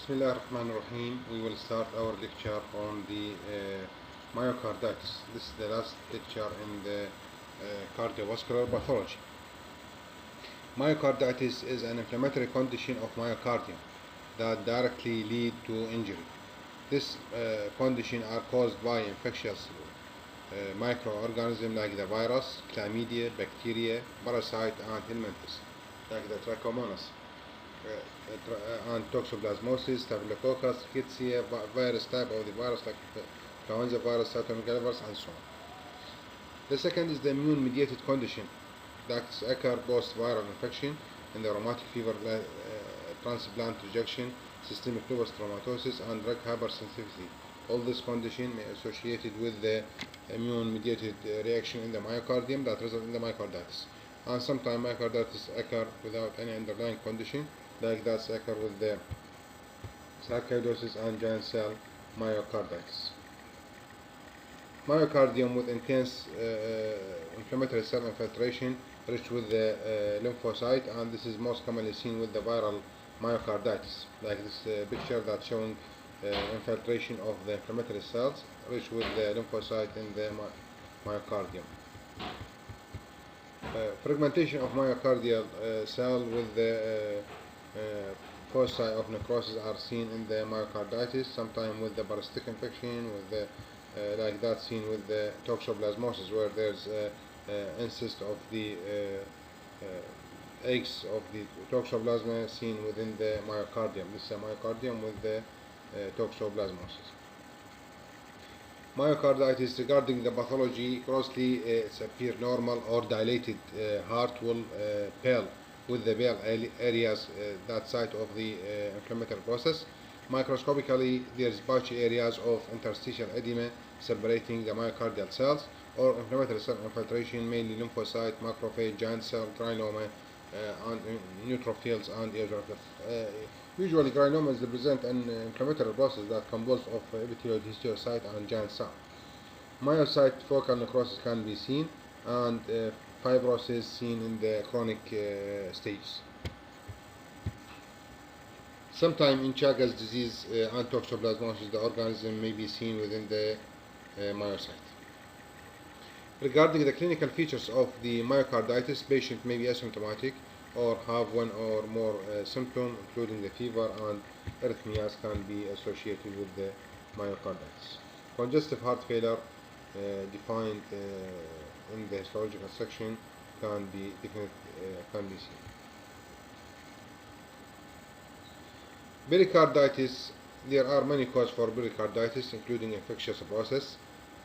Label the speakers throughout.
Speaker 1: Bismillah ar-Rahman ar-Rahim. We will start our lecture on the myocarditis. This is the last lecture in the cardiovascular pathology. Myocarditis is an inflammatory condition of myocardium that directly lead to injury. This condition are caused by infectious microorganisms like the virus, chlamydia, bacteria, parasite, and helminthes, like the trichomonas. And toxoplasmosis, staphylococcus, rickettsia, virus type of the virus like influenza virus, cytomegalovirus, and so on. The second is the immune-mediated condition that occurs post-viral infection in the rheumatic fever, transplant rejection, systemic lupus erythematosus, and drug hypersensitivity. All this condition may be associated with the immune-mediated reaction in the myocardium that result in the myocarditis. And sometimes myocarditis occur without any underlying condition, like that's occur with the sarcoidosis and giant cell myocarditis. Myocardium with intense inflammatory cell infiltration rich with the lymphocyte, and this is most commonly seen with the viral myocarditis, like this picture that's showing infiltration of the inflammatory cells rich with the lymphocyte in the myocardium. Fragmentation of myocardial cell with the foci of necrosis are seen in the myocarditis, sometimes with the parasitic infection, with the like that seen with the toxoplasmosis, where there's incest of the eggs of the toxoplasma seen within the myocardium. This is a myocardium with the toxoplasmosis. Myocarditis, regarding the pathology, grossly it's appear normal or dilated heart will pale with the pale areas that site of the inflammatory process. Microscopically, there is patchy areas of interstitial edema separating the myocardial cells or inflammatory cell infiltration, mainly lymphocyte, macrophage, giant cell, granuloma, and neutrophils and eosinophils. Usually, granulomas represent an inflammatory process that composed of epithelioid, histiocyte, and giant cell. Myocyte focal necrosis can be seen, and fibrosis seen in the chronic stages. Sometimes in Chagas disease and toxoplasmosis, the organism may be seen within the myocyte. Regarding the clinical features of the myocarditis, patient may be asymptomatic or have one or more symptoms, including the fever and arrhythmias can be associated with the myocarditis. Congestive heart failure, defined in the histological section, can be seen. Pericarditis, there are many causes for pericarditis, including infectious process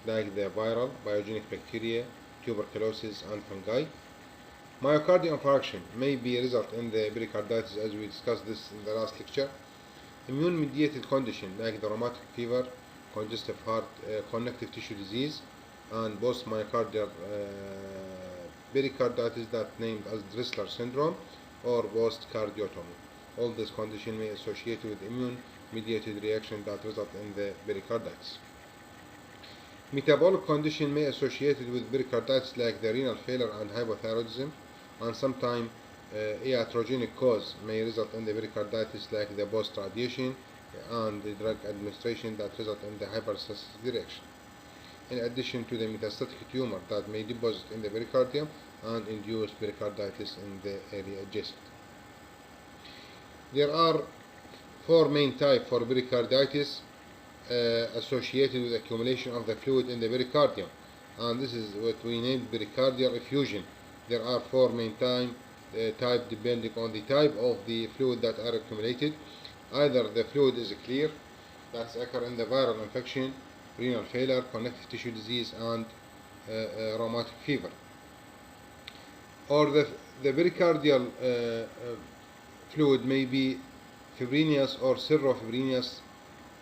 Speaker 1: like the viral, biogenic bacteria, tuberculosis, and fungi. Myocardial infarction may be a result in the pericarditis, as we discussed this in the last lecture. Immune-mediated condition like the rheumatic fever, congestive heart, connective tissue disease, and post-myocardial pericarditis that named as Dressler syndrome or post-cardiotomy. All this condition may be associated with immune-mediated reaction that result in the pericarditis. Metabolic condition may be associated with pericarditis like the renal failure and hypothyroidism, and sometimes iatrogenic cause may result in the pericarditis like the post-radiation and the drug administration that result in the hypersensitivity reaction. In addition to the metastatic tumor that may deposit in the pericardium and induce pericarditis in the area adjacent. There are four main types for pericarditis associated with accumulation of the fluid in the pericardium, and this is what we name pericardial effusion. There are four main types depending on the type of the fluid that are accumulated. Either the fluid is clear, that's occur in the viral infection, renal failure, connective tissue disease, and rheumatic fever. Or the pericardial fluid may be fibrinous or serofibrinous,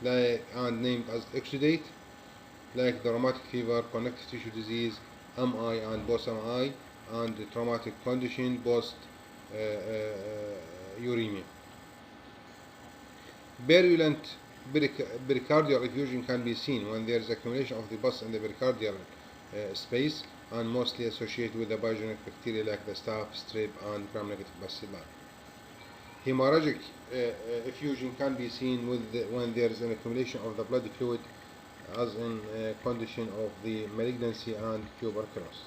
Speaker 1: and named as exudate, like the rheumatic fever, connective tissue disease, MI and post-MI, and the traumatic condition post-uremia. Virulent pericardial effusion can be seen when there is accumulation of the pus in the pericardial space, and mostly associated with the biogenic bacteria like the staph, strep, and gram-negative bacilli. Hemorrhagic effusion can be seen when there is an accumulation of the blood fluid, as in condition of the malignancy and tuberculosis.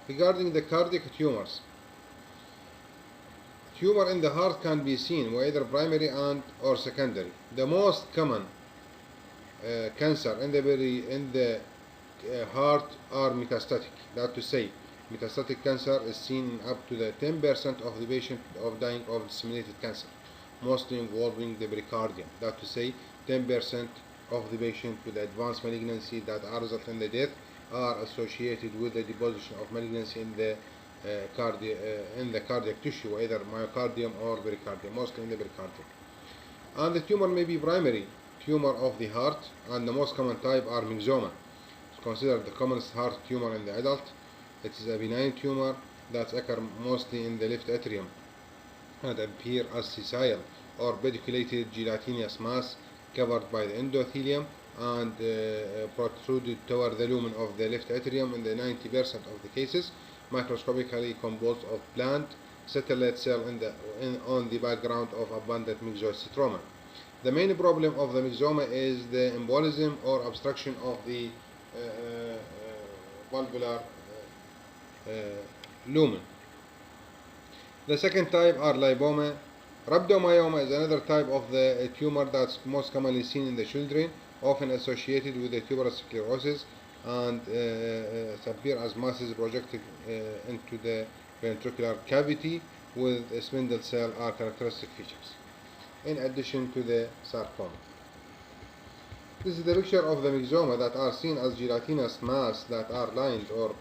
Speaker 1: Regarding the cardiac tumors, tumor in the heart can be seen either primary and or secondary. The most common cancer in the heart are metastatic. That to say, metastatic cancer is seen in up to the 10% of the patient of dying of disseminated cancer, mostly involving the pericardium. That to say, 10% of the patient with advanced malignancy that are result in the death are associated with the deposition of malignancy in the cardiac tissue, either myocardium or pericardium, mostly in the pericardium. And the tumor may be primary tumor of the heart, and the most common type are myxoma. It's considered the commonest heart tumor in the adult. It is a benign tumor that occurs mostly in the left atrium and appear as sessile or pediculated gelatinous mass covered by the endothelium and protruded toward the lumen of the left atrium in the 90% of the cases, microscopically composed of blunt satellite cell on the background of abundant myxoid stroma. The main problem of the myxoma is the embolism or obstruction of the valvular lumen. The second type are lipoma. Rhabdomyoma is another type of the tumor that's most commonly seen in the children, often associated with the tuberous sclerosis, and appear as masses projected into the ventricular cavity with a spindle cell are characteristic features, in addition to the sarcoma. This is the picture of the myxoma that are seen as gelatinous mass that are lined or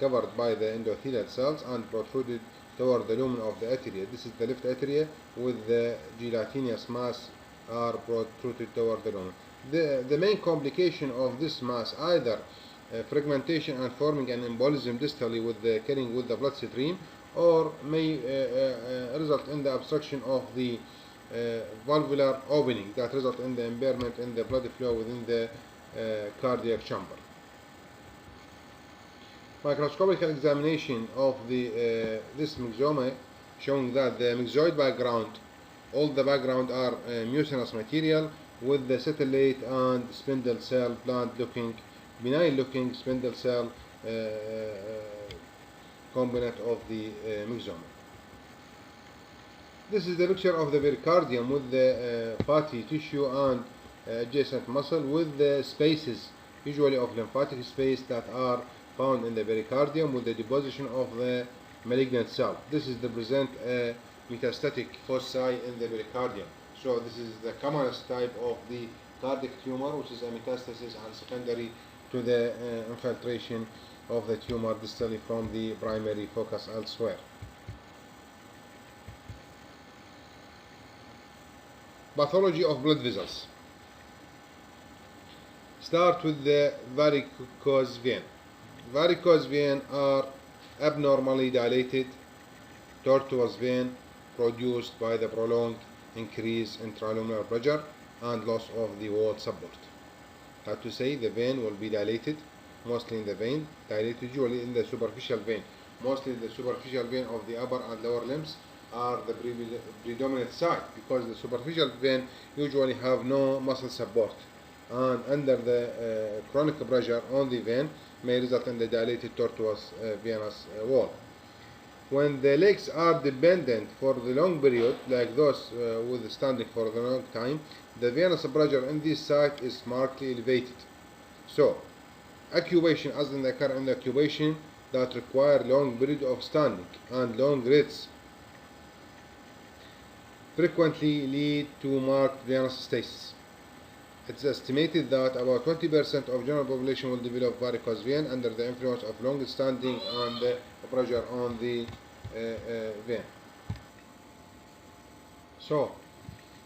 Speaker 1: covered by the endothelial cells and protruded toward the lumen of the atria. This is the left atria with the gelatinous mass are protruded toward the lumen. The main complication of this mass either fragmentation and forming an embolism distally with the carrying with the bloodstream, or may result in the obstruction of the valvular opening that result in the impairment in the blood flow within the cardiac chamber. Microscopical examination of this myxoma showing that the myxoid background, all the background are mucinous material with the satellite and spindle cell benign looking spindle cell component of the myxoma. This is the picture of the pericardium with the fatty tissue and adjacent muscle with the spaces, usually of lymphatic space, that are found in the pericardium with the deposition of the malignant cell. This is to present a metastatic foci in the pericardium. So this is the commonest type of the cardiac tumor, which is a metastasis and secondary to the infiltration of the tumor distally from the primary focus elsewhere. Pathology of blood vessels. Start with the varicose vein. Varicose vein are abnormally dilated tortuous vein produced by the prolonged increase in intraluminal pressure and loss of the wall support. That to say, the vein will be dilated, mostly in the vein, dilated usually in the superficial vein. Mostly the superficial vein of the upper and lower limbs are the predominant side, because the superficial vein usually have no muscle support, and under the chronic pressure on the vein may result in the dilated tortuous venous wall. When the legs are dependent for the long period, like those with standing for the long time, the venous pressure in this site is markedly elevated. So, occupation, as in the current occupation that require long period of standing and long rests, frequently lead to marked venous stasis. It's estimated that about 20% of general population will develop varicose vein under the influence of long standing and pressure on the vein. So,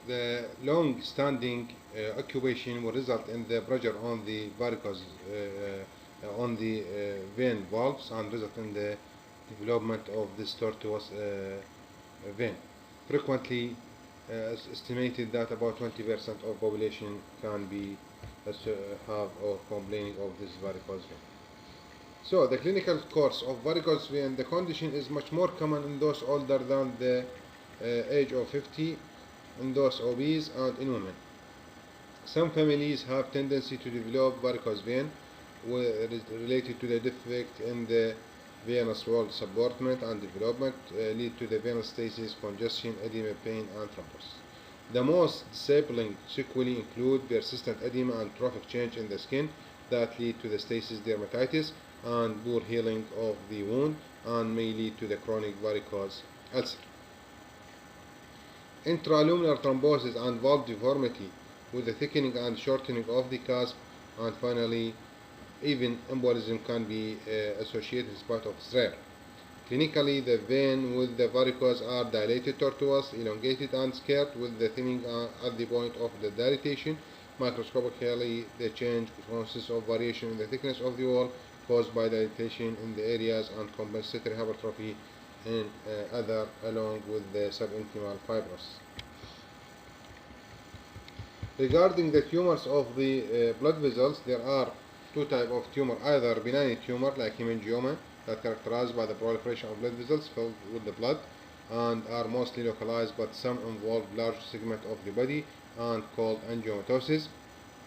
Speaker 1: the long standing occupation will result in the pressure on the varicose on the vein valves and result in the development of this tortuous vein. Frequently estimated that about 20% of population can be have or complaining of this varicose vein. So the clinical course of varicose vein, the condition is much more common in those older than the age of 50, in those obese and in women. Some families have tendency to develop varicose vein related to the defect in the venous wall supportment and development, lead to the venous stasis, congestion, edema, pain, and thrombosis. The most disabling sequelae include persistent edema and trophic change in the skin that lead to the stasis dermatitis and poor healing of the wound and may lead to the chronic varicose ulcer. Intraluminal thrombosis and valve deformity with the thickening and shortening of the cusp, and finally even embolism can be associated as part of rare. Clinically, the vein with the varicose are dilated, tortuous, elongated, and scarred with the thinning at the point of the dilatation. Microscopically, the change consists of variation in the thickness of the wall caused by dilatation in the areas and compensatory hypertrophy in other, along with the subintimal fibrosis. Regarding the tumors of the blood vessels, there are two types of tumor, either benign tumor like hemangioma that characterized by the proliferation of blood vessels filled with the blood and are mostly localized, but some involve large segment of the body and called angiomatosis.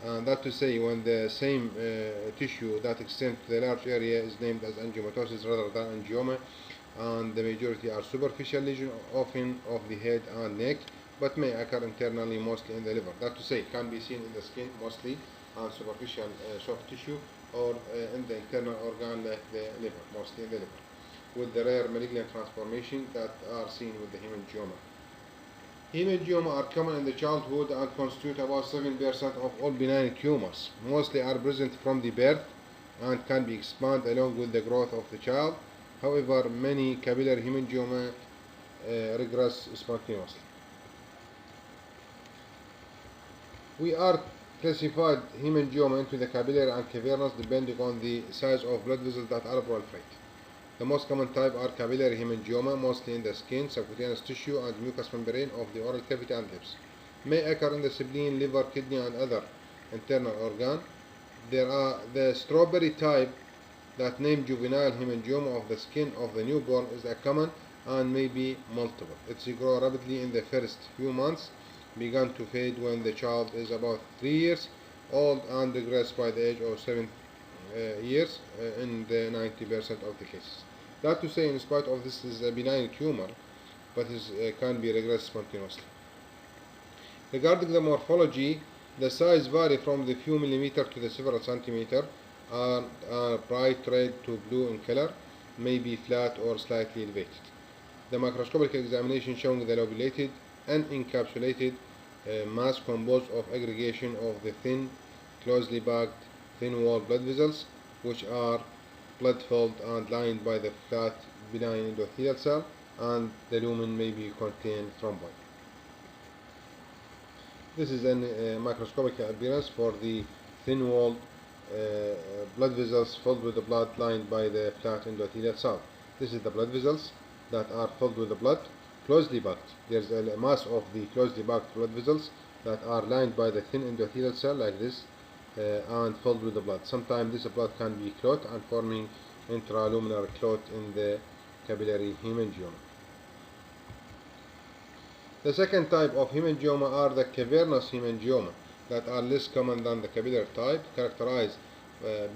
Speaker 1: And that to say, when the same tissue that extends to the large area is named as angiomatosis rather than angioma, and the majority are superficial lesions, often of the head and neck, but may occur internally, mostly in the liver. That to say, can be seen in the skin mostly and superficial soft tissue, or in the internal organ like the liver, mostly in the liver, with the rare malignant transformation that are seen with the hemangioma. Hemangioma are common in the childhood and constitute about 7% of all benign tumors. Mostly are present from the birth and can be expanded along with the growth of the child. However, many capillary hemangioma regress spontaneously. We are classified hemangioma into the capillary and cavernous depending on the size of blood vessels that are proliferate. The most common type are capillary hemangioma, mostly in the skin, subcutaneous tissue, and mucous membrane of the oral cavity and lips. May occur in the spleen, liver, kidney, and other internal organ. There are the strawberry type that named juvenile hemangioma of the skin of the newborn is a common and may be multiple. It grows rapidly in the first few months, began to fade when the child is about 3 years old, and regress by the age of 7 years in the 90% of the cases. That to say, in spite of this is a benign tumor, but it can be regressed spontaneously. Regarding the morphology, the size vary from the few millimeter to the several centimeter, are bright red to blue in color, may be flat or slightly elevated. The microscopic examination showing the lobulated and encapsulated mass composed of aggregation of the thin, closely packed, thin-walled blood vessels, which are blood-filled and lined by the flat, benign endothelial cell, and the lumen may be contain thrombi. This is a microscopic appearance for the thin-walled blood vessels filled with the blood lined by the flat endothelial cell. This is the blood vessels that are filled with the blood, closely packed. There's a mass of the closely packed blood vessels that are lined by the thin endothelial cell like this, and filled with the blood. Sometimes this blood can be clot and forming intraluminal clot in the capillary hemangioma. The second type of hemangioma are the cavernous hemangioma that are less common than the capillary type, characterized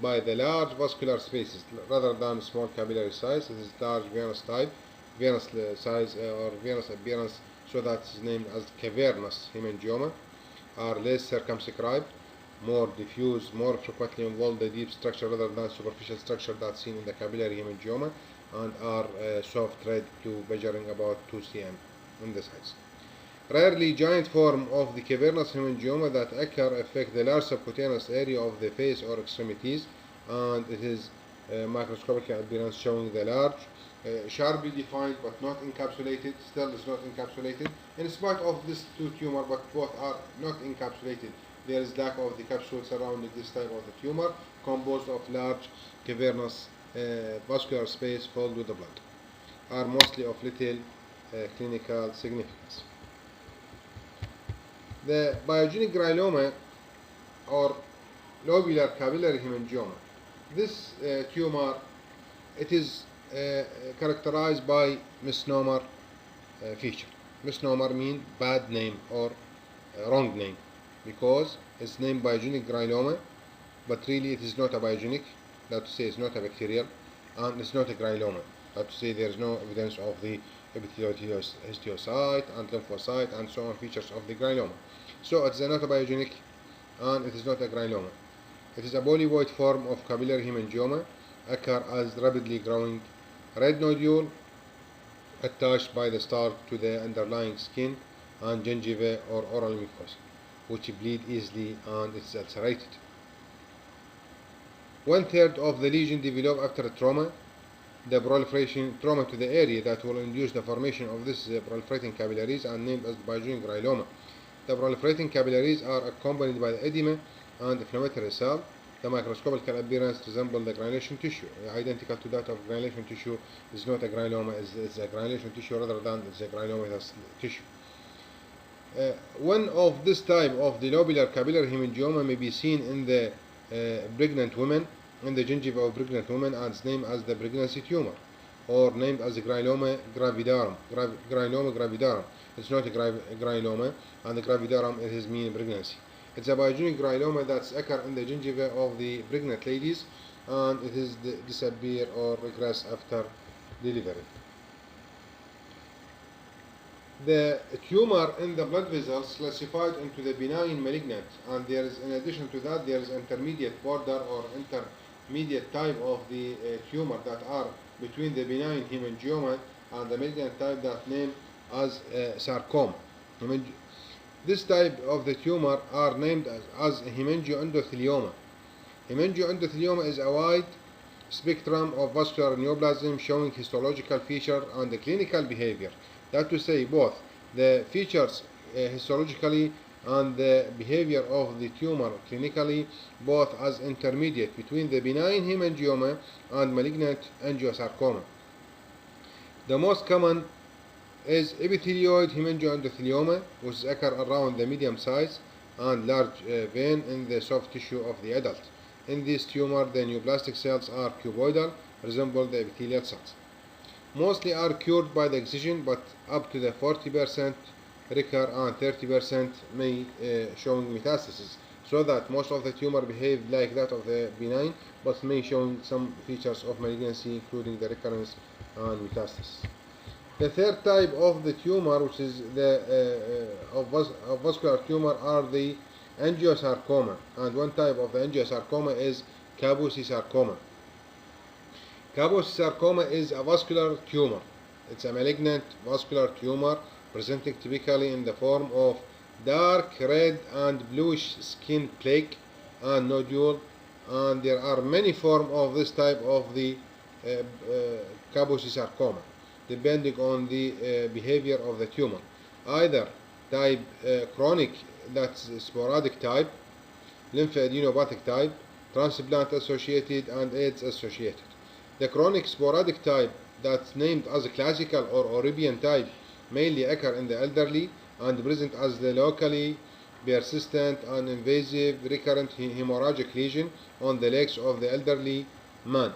Speaker 1: by the large vascular spaces rather than small capillary size. This is large venous type, venous size or venous appearance, so that is named as cavernous hemangioma, are less circumscribed, more diffuse, more frequently involve the deep structure rather than superficial structure that's seen in the capillary hemangioma, and are soft red to measuring about 2 cm in the size. Rarely, giant form of the cavernous hemangioma that occur affect the large subcutaneous area of the face or extremities, and it is microscopic appearance showing the large, sharply defined but not encapsulated, still is not encapsulated. In spite of these two tumors, but both are not encapsulated, there is lack of the capsule surrounding this type of the tumor, composed of large cavernous vascular space filled with the blood, are mostly of little clinical significance. The biogenic granuloma or lobular capillary hemangioma. This tumor it is characterized by misnomer feature. Misnomer means bad name or wrong name, because it's named biogenic granuloma, but really it is not a biogenic. That to say it's not a bacterial, and it's not a granuloma. That to say there is no evidence of the epithelial histiocyte and lymphocyte and so on features of the granuloma. So it's not a biogenic, and it is not a granuloma. It is a polyvoid form of capillary hemangioma, occur as rapidly growing red nodule attached by the stalk to the underlying skin and gingiva or oral mucosa, which bleed easily and is ulcerated. 1/3 of the lesion develop after trauma. The proliferation trauma to the area that will induce the formation of this proliferating capillaries and named as biogenic granuloma. The proliferating capillaries are accompanied by the edema and inflammatory cell. The microscopical appearance resembles the granulation tissue, identical to that of granulation tissue. Is not a granuloma, it's a granulation tissue rather than it's a granulomatous tissue. One of this type of the lobular capillary hemangioma may be seen in the pregnant women, in the gingiva of pregnant women, and is named as the pregnancy tumor, or named as the granuloma gravidarum. Granuloma gravidarum. It's not a granuloma, and the gravidarum it is mean pregnancy. It's a biogenic granuloma that's occur in the gingiva of the pregnant ladies, and it is disappear or regress after delivery. The tumor in the blood vessels classified into the benign malignant, and there is, in addition to that, there is intermediate border or intermediate type of the tumor that are between the benign hemangioma and the malignant type that named as sarcoma. This type of the tumor are named as hemangioendothelioma. Hemangioendothelioma is a wide spectrum of vascular neoplasm showing histological feature and the clinical behavior. That to say, both the features histologically and the behavior of the tumor clinically, both as intermediate between the benign hemangioma and malignant angiosarcoma. The most common is epithelioid hemangioendothelioma, which occur around the medium size and large vein in the soft tissue of the adult. In this tumor, the neoplastic cells are cuboidal, resemble the epithelial cells. Mostly are cured by the excision, but up to the 40% recur and 30% may showing metastasis, so that most of the tumor behave like that of the benign, but may showing some features of malignancy, including the recurrence and metastasis. The third type of the tumor, which is the of vascular tumor, are the angiosarcoma, and one type of the angiosarcoma is Kaposi sarcoma. Kaposi sarcoma is a vascular tumor. It's a malignant vascular tumor presenting typically in the form of dark red and bluish skin plaque and nodule, and there are many forms of this type of the Kaposi sarcoma, depending on the behavior of the tumor. Either type chronic, that's sporadic type, lymphadenopathic type, transplant associated, and AIDS associated. The chronic sporadic type, that's named as a classical or European type, mainly occur in the elderly and present as the locally persistent and invasive recurrent hemorrhagic lesion on the legs of the elderly man.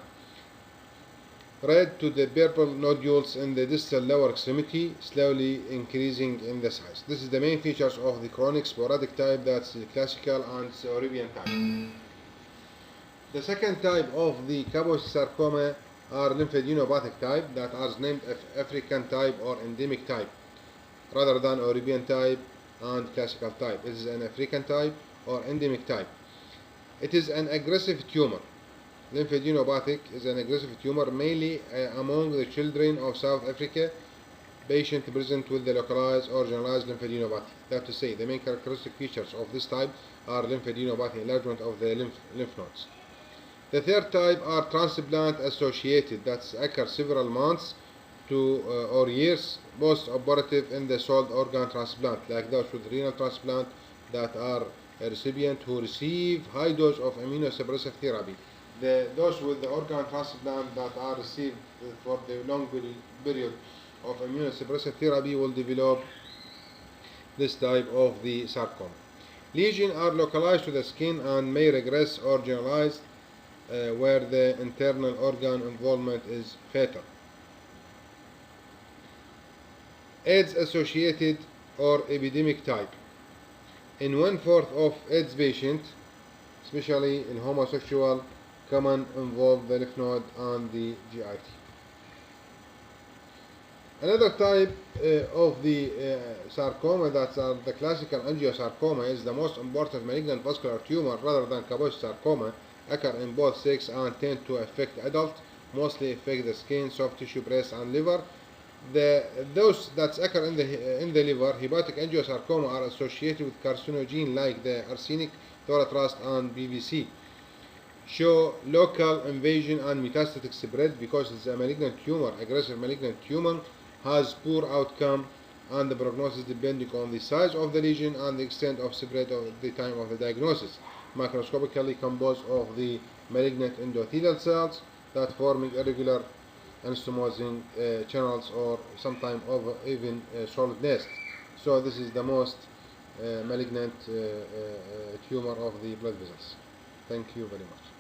Speaker 1: Red to the purple nodules in the distal lower extremity, slowly increasing in the size. This is the main features of the chronic sporadic type, that's the classical and European type. The second type of the Kaposi sarcoma are lymphadenopathic type, that are named African type or endemic type, rather than European type and classical type. It is an African type or endemic type. It is an aggressive tumor. Lymphadenopathic is an aggressive tumor, mainly among the children of South Africa, patient present with the localized or generalized lymphadenopathy. That to say, the main characteristic features of this type are lymphadenopathy, enlargement of the lymph nodes. The third type are transplant associated, that occur several months to or years post-operative in the solid organ transplant, like those with renal transplant that are a recipient who receive high dose of immunosuppressive therapy. Those with the organ transplant that are received for the long period of immunosuppressive therapy will develop this type of the sarcoma. Lesions are localized to the skin and may regress or generalize where the internal organ involvement is fatal. AIDS associated or epidemic type. In 1/4 of AIDS patients, especially in homosexual, common involve the lymph node and the GIT. Another type of the sarcoma, that's the classical angiosarcoma, is the most important malignant vascular tumor rather than Kaposi sarcoma, occur in both sex and tend to affect adult, mostly affect the skin, soft tissue, breast, and liver. Those that occur in the liver, hepatic angiosarcoma, are associated with carcinogen like the arsenic, thoratrust, and PVC. Show local invasion and metastatic spread because it's a malignant tumor. Aggressive malignant tumor has poor outcome and the prognosis depending on the size of the lesion and the extent of spread at the time of the diagnosis. Macroscopically composed of the malignant endothelial cells that forming irregular anastomosing channels or sometimes even solid nest. So this is the most malignant tumor of the blood vessels. Thank you very much.